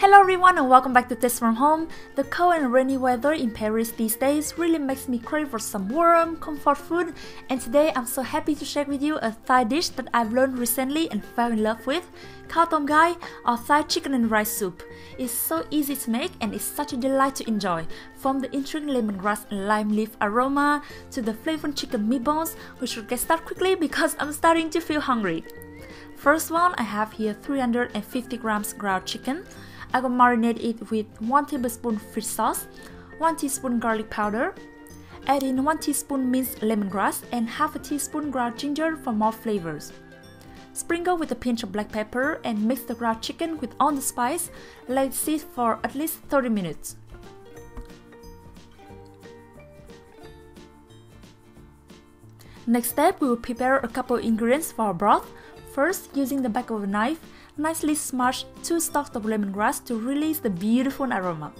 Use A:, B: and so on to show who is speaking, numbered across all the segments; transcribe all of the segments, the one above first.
A: Hello everyone and welcome back to Tips from Home. The cold and rainy weather in Paris these days really makes me crave for some warm, comfort food, and today I'm so happy to share with you a Thai dish that I've learned recently and fell in love with, Khao Tom Gai, or Thai chicken and rice soup. It's so easy to make and it's such a delight to enjoy, from the intriguing lemongrass and lime leaf aroma to the flavorful chicken meatballs. We should get started quickly because I'm starting to feel hungry. First one, I have here 350 grams ground chicken. I will marinate it with 1 tablespoon fish sauce, 1 teaspoon garlic powder, add in 1 teaspoon minced lemongrass and half a teaspoon ground ginger for more flavors. Sprinkle with a pinch of black pepper and mix the ground chicken with all the spice. Let it sit for at least 30 minutes. Next step, we will prepare a couple of ingredients for our broth. First, using the back of a knife, nicely smash 2 stalks of lemongrass to release the beautiful aroma.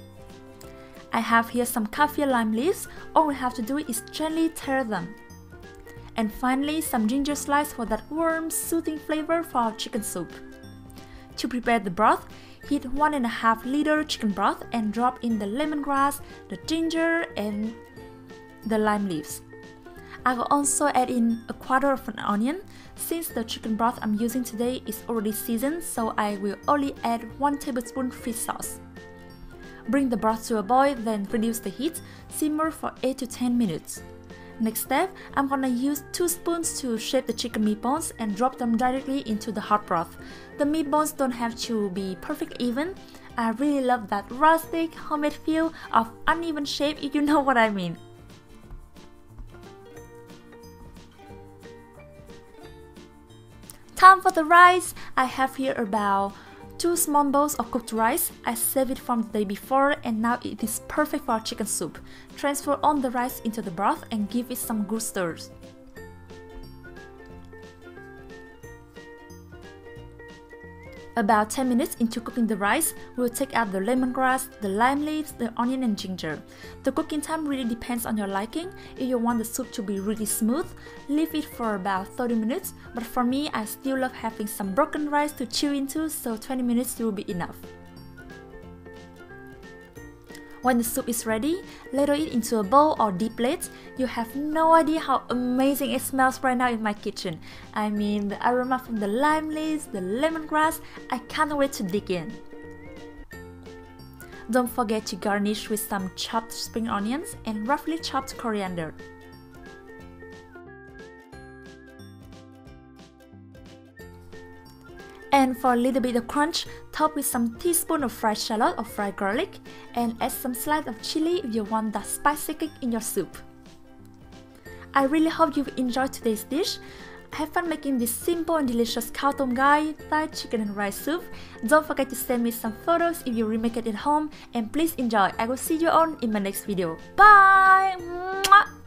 A: I have here some kaffir lime leaves. All we have to do is gently tear them. And finally, some ginger slice for that warm, soothing flavor for our chicken soup. To prepare the broth, heat 1.5 liter chicken broth and drop in the lemongrass, the ginger and the lime leaves. I will also add in a quarter of an onion. Since the chicken broth I'm using today is already seasoned, so I will only add 1 tablespoon fish sauce. Bring the broth to a boil, then reduce the heat, simmer for 8 to 10 minutes. Next step, I'm gonna use 2 spoons to shape the chicken meatballs and drop them directly into the hot broth. The meatballs don't have to be perfectly even. I really love that rustic, homemade feel of uneven shape, if you know what I mean. Time for the rice. I have here about 2 small bowls of cooked rice. I saved it from the day before and now it is perfect for our chicken soup. Transfer all the rice into the broth and give it some good stirs. About 10 minutes into cooking the rice, we'll take out the lemongrass, the lime leaves, the onion and ginger. The cooking time really depends on your liking. If you want the soup to be really smooth, leave it for about 30 minutes, but for me, I still love having some broken rice to chew into, so 20 minutes will be enough. When the soup is ready, ladle it into a bowl or deep plate. You have no idea how amazing it smells right now in my kitchen. I mean, the aroma from the lime leaves, the lemongrass, I can't wait to dig in. Don't forget to garnish with some chopped spring onions and roughly chopped coriander. And for a little bit of crunch, top with some teaspoon of fried shallot or fried garlic and add some slice of chili if you want that spicy kick in your soup. I really hope you've enjoyed today's dish. Have fun making this simple and delicious Khao Tom Gai, Thai chicken and rice soup. Don't forget to send me some photos if you remake it at home and please enjoy. I will see you all in my next video. Bye! Mwah!